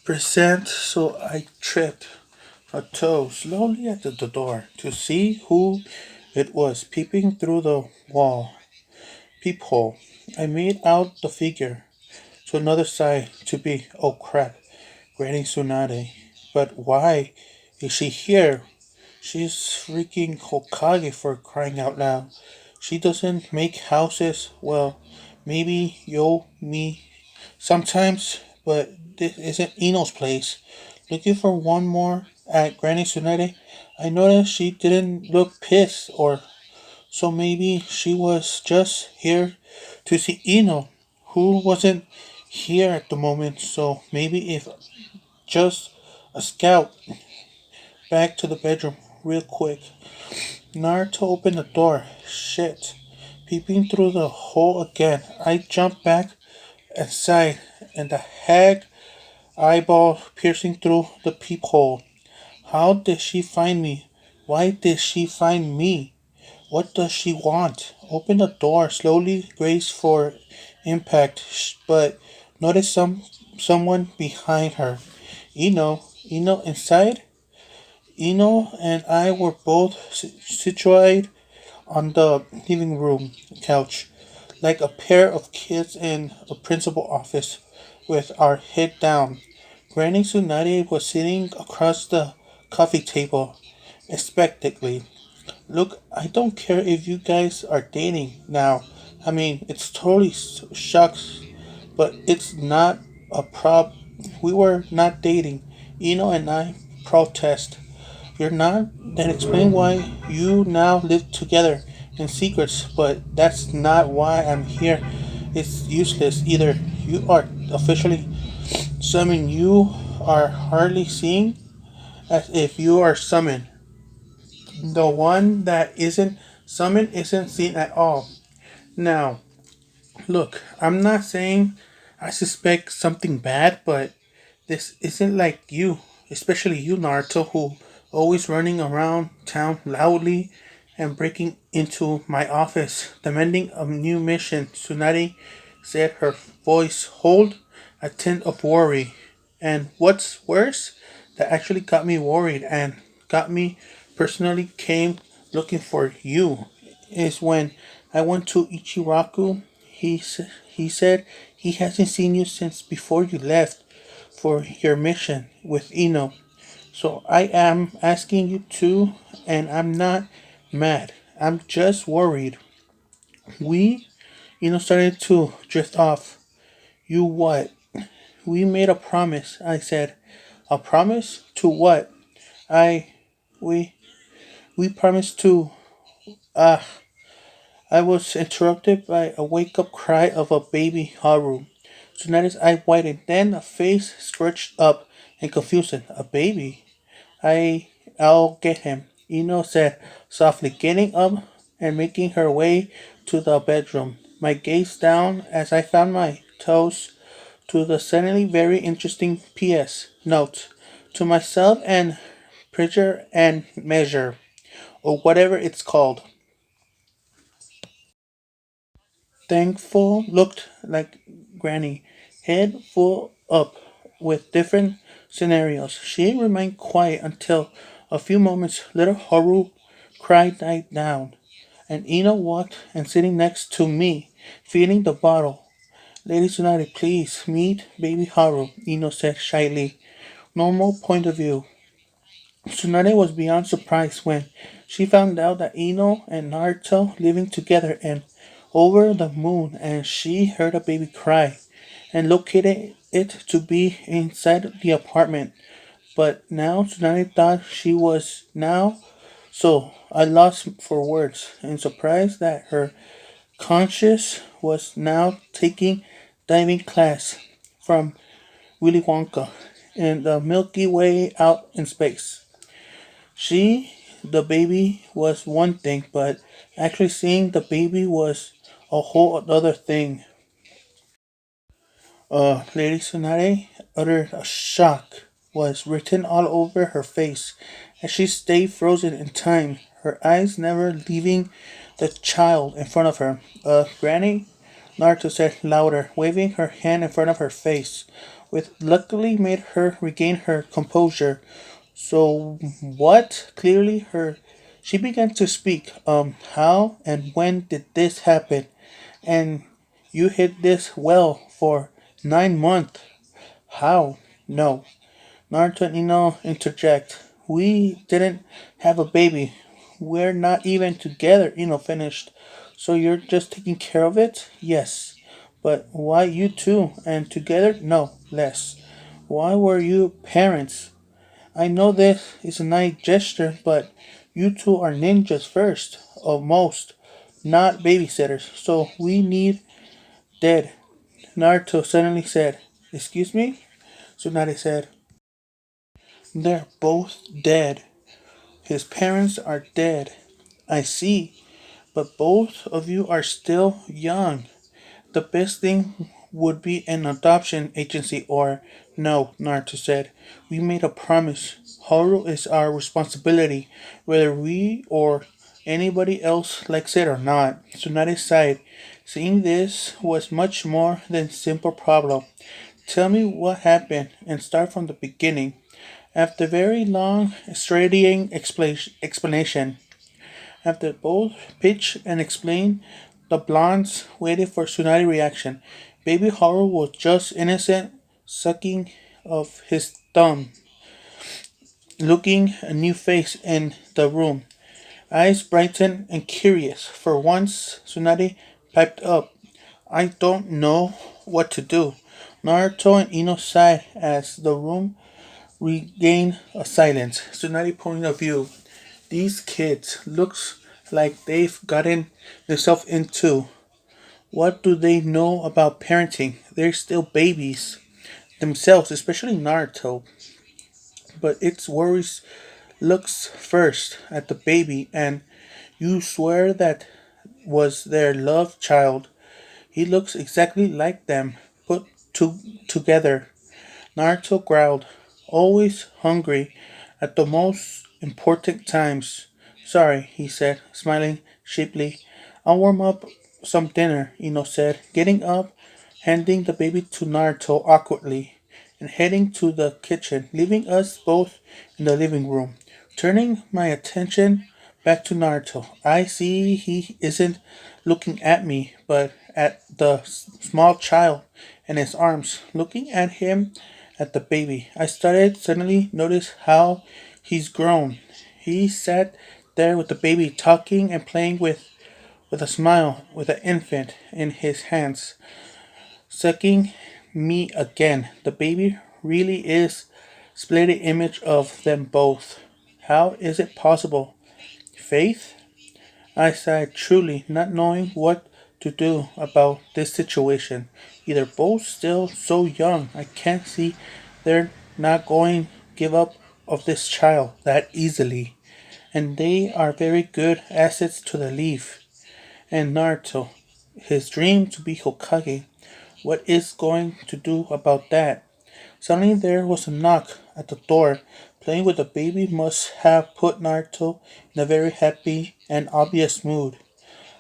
Present, so I tripped a toe slowly at the door to see who it was peeping through the wall peephole. I made out the figure to another side to be, oh crap, Granny Tsunade. But why is she here? She's freaking Hokage for crying out loud. She doesn't make houses. Well, maybe yo, me sometimes, but this isn't Eno's place. Looking for one more at Granny Tsunade, I noticed she didn't look pissed, or so maybe she was just here to see Eno, who wasn't here at the moment. So maybe if just a scout. Back to the bedroom real quick. Naruto opened the door. Shit. Peeping through the hole again, I jumped back and sighed, and the hag eyeball piercing through the peephole. How did she find me? Why did she find me? What does she want? Open the door slowly, brace for impact, but notice someone behind her. Eno inside? Eno and I were both situated on the living room couch, like a pair of kids in a principal office, with our head down. Granny Tsunade was sitting across the coffee table, expectantly. Look, I don't care if you guys are dating now. I mean, it's totally shucks, but it's not a prob. We were not dating. Eno and I protest. You're not? Then explain why you now live together in secrets, but that's not why I'm here. It's useless either. You are officially summoned. You are hardly seeing as if you are summoned. The one that isn't summoned isn't seen at all. Now, look, I'm not saying I suspect something bad, but this isn't like you, especially you, Naruto, who always running around town loudly and breaking into my office, demanding a new mission. Tsunade said, her voice hold a tint of worry. And what's worse, that actually got me worried and got me personally came looking for you is when I went to Ichiraku. He said he hasn't seen you since before you left for your mission with Eno. So I am asking you to, and I'm not mad. I'm just worried. We, started to drift off. You what? We made a promise, I said. A promise? To what? I, we, we promised to, ah. I was interrupted by a wake up cry of a baby Haru. Tsunade's eye widened, then a face scratched up in confusion. A baby? I'll get him, Ino said softly, getting up and making her way to the bedroom. My gaze down as I found my toes to the suddenly very interesting P.S. note to myself and Pritcher and Measure, or whatever it's called. Thankful looked like Granny, head full up with different scenarios. She remained quiet until a few moments later Haru cry died down, and Ino walked and sitting next to me, feeding the bottle. Lady Tsunade, please meet baby Haru, Ino said shyly. Normal point of view. Tsunade was beyond surprised when she found out that Ino and Naruto living together and over the moon, and she heard a baby cry and located it to be inside the apartment. But now Tsunade thought she was now, so I lost for words in surprise that her conscious was now taking diving class from Willy Wonka in the Milky Way out in space. She, the baby, was one thing, but actually seeing the baby was a whole other thing. Lady Tsunade uttered a shock was written all over her face as she stayed frozen in time, her eyes never leaving the child in front of her. Granny, Naruto said louder, waving her hand in front of her face. which luckily made her regain her composure. So what? Clearly her she began to speak. How and when did this happen? And you hid this well for 9 months. How? No. Naruto and Ino interject. We didn't have a baby. We're not even together, Ino finished. So you're just taking care of it? Yes. But why you two? And together? No, less. Why were you parents? I know this is a nice gesture, but you two are ninjas first, of most, not babysitters. So we need dead. Naruto suddenly said, Excuse me? Tsunade said, They're both dead. His parents are dead. I see, but both of you are still young. The best thing would be an adoption agency or no, Naruto said. We made a promise. Haru is our responsibility, whether we or anybody else likes it or not. Tsunade sighed. Seeing this was much more than simple problem. Tell me what happened and start from the beginning. After very long, straining explanation, after both pitch and explain, the blondes waited for Tsunade reaction. Baby Haru was just innocent, sucking of his thumb, looking a new face in the room. Eyes brightened and curious. For once, Tsunade piped up. I don't know what to do. Naruto and Ino sighed as the room regained a silence. Tsunade point of view. These kids looks like they've gotten themselves into. What do they know about parenting? They're still babies themselves, especially Naruto. But its worries looks first at the baby and you swear that was their love child. He looks exactly like them, put together. Naruto growled, always hungry at the most important times. Sorry, he said, smiling sheepishly. I'll warm up some dinner, Ino said, getting up, handing the baby to Naruto awkwardly, and heading to the kitchen, leaving us both in the living room. Turning my attention back to Naruto, I see he isn't looking at me, but at the small child in his arms, looking at him at the baby. I started suddenly notice how he's grown. He sat there with the baby talking and playing with a smile with an infant in his hands, sucking me again. The baby really is splitting image of them both. How is it possible? Faith? I sighed truly, not knowing what to do about this situation. Either both still so young, I can't see they're not going to give up of this child that easily. And they are very good assets to the leaf. And Naruto, his dream to be Hokage, what is going to do about that? Suddenly there was a knock at the door. Playing with the baby must have put Naruto in a very happy and obvious mood.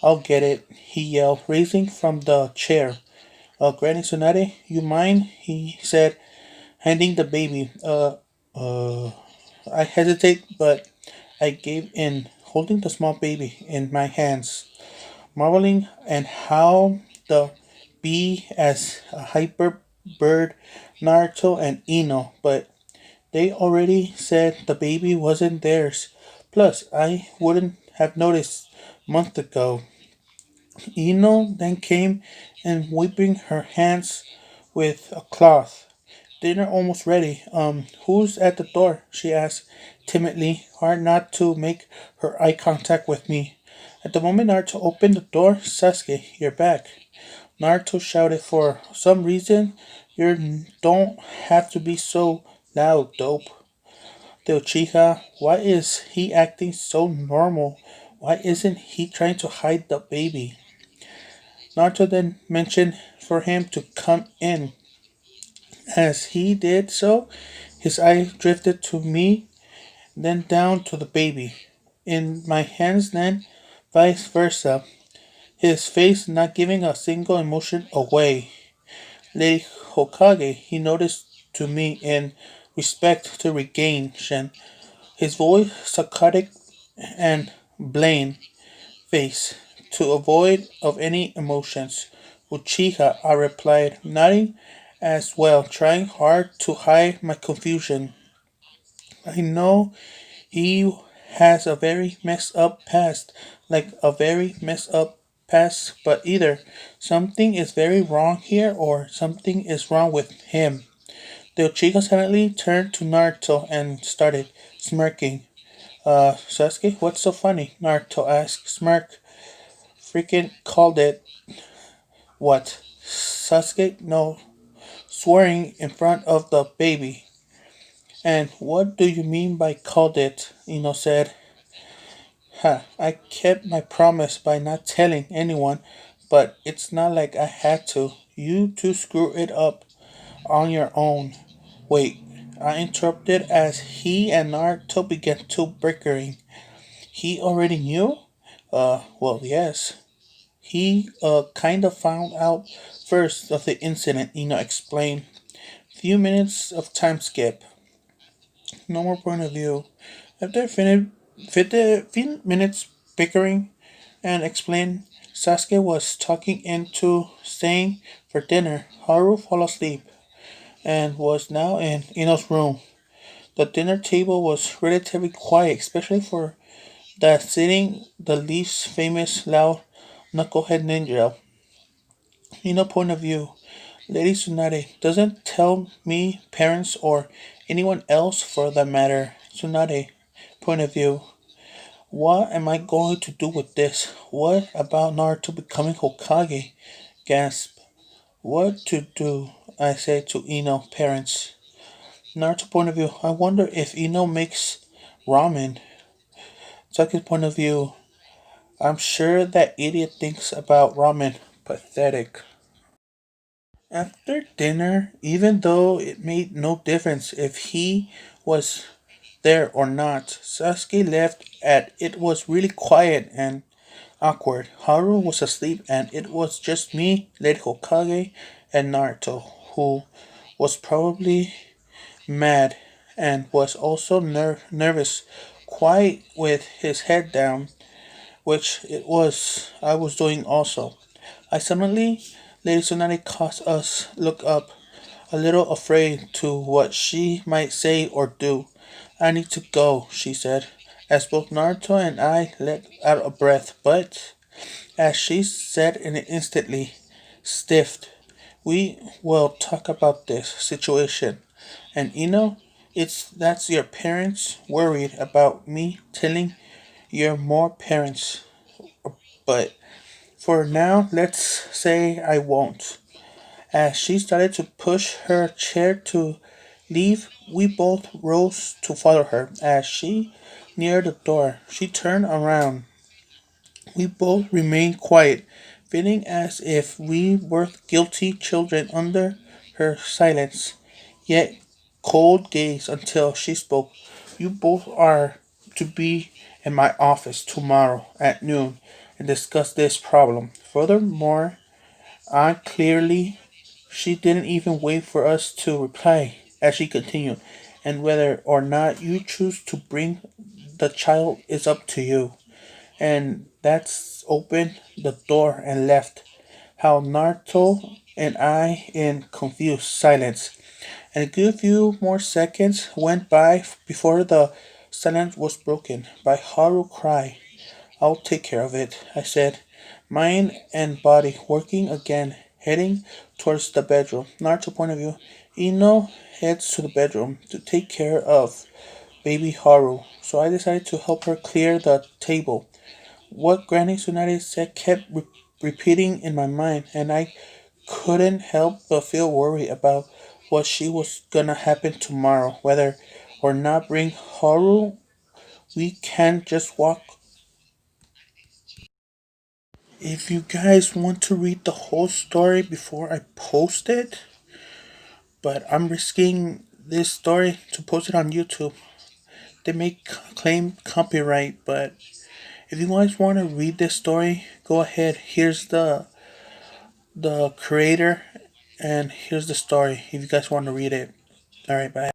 I'll get it, he yelled, raising from the chair. Granny Tsunade, you mind? He said, handing the baby. I hesitate, but I gave in, holding the small baby in my hands, marveling at how the bee as a hyper bird, Naruto and Ino, but they already said the baby wasn't theirs. Plus, I wouldn't have noticed months ago. Ino then came and wiping her hands with a cloth. Dinner almost ready. Who's at the door? She asked timidly, hard not to make her eye contact with me. At the moment Naruto opened the door, Sasuke, you're back. Naruto shouted, for some reason, you don't have to be so loud, dope. The Uchiha, why is he acting so normal? Why isn't he trying to hide the baby? Naruto then mentioned for him to come in. As he did so, his eye drifted to me, then down to the baby. In my hands, then vice versa, his face not giving a single emotion away. Lady Hokage, he noticed to me in respect to regain Shen. His voice sarcastic and blame face to avoid of any emotions. Uchiha, I replied, nodding as well, trying hard to hide my confusion. I know he has a very messed up past, like a very messed up past, but either something is very wrong here or something is wrong with him. The Uchiha suddenly turned to Naruto and started smirking. Sasuke, what's so funny? Naruto asked. Smirk. Freaking called it. What? Sasuke? No. Swearing in front of the baby. And what do you mean by called it? Ino said. Ha, I kept my promise by not telling anyone, but it's not like I had to. You two screw it up on your own. Wait, I interrupted as he and Naruto began to bickering. He already knew? Well, yes. He kind of found out first of the incident, explained. Few minutes of time skip. No more point of view. After 50 minutes bickering and explained, Sasuke was talking into staying for dinner. Haru fell asleep and was now in Ino's room. The dinner table was relatively quiet, especially for that sitting the least famous loud knucklehead ninja. Ino point of view. Lady Tsunade doesn't tell me, parents, or anyone else for that matter. Tsunade point of view. What am I going to do with this? What about Naruto becoming Hokage? Gasp. What to do? I say to Ino parents. Naruto point of view. I wonder if Ino makes ramen. Saki's point of view. I'm sure that idiot thinks about ramen. Pathetic. After dinner, even though it made no difference if he was there or not, Sasuke left and it was really quiet and awkward. Haru was asleep and it was just me, Lady Hokage, and Naruto, who was probably mad and was also nervous, quite with his head down, which it was I was doing also. I suddenly Lady Tsunade caused us look up, a little afraid to what she might say or do. I need to go, she said, as both Naruto and I let out a breath, but as she said in it instantly, stiffed. We will talk about this situation. And it's that's your parents worried about me telling your more parents. But for now, let's say I won't. As she started to push her chair to leave, we both rose to follow her. As she neared the door, she turned around. We both remained quiet, feeling as if we were guilty children under her silence, yet cold gaze until she spoke. You both are to be in my office tomorrow at noon and discuss this problem. Furthermore, I clearly she didn't even wait for us to reply as she continued, and whether or not you choose to bring the child is up to you. And that's opened the door and left. How Naruto and I in confused silence. And a good few more seconds went by before the silence was broken by Haru cry. I'll take care of it, I said, mind and body working again, heading towards the bedroom. Naruto point of view. Ino heads to the bedroom to take care of baby Haru, so I decided to help her clear the table. What Granny Tsunade said kept repeating in my mind, and I couldn't help but feel worried about what she was gonna happen tomorrow. Whether or not bring Haru, we can't just walk. If you guys want to read the whole story before I post it, but I'm risking this story to post it on YouTube. They may claim copyright, but if you guys want to read this story, go ahead. Here's the creator And here's the story if you guys want to read it. All right, bye.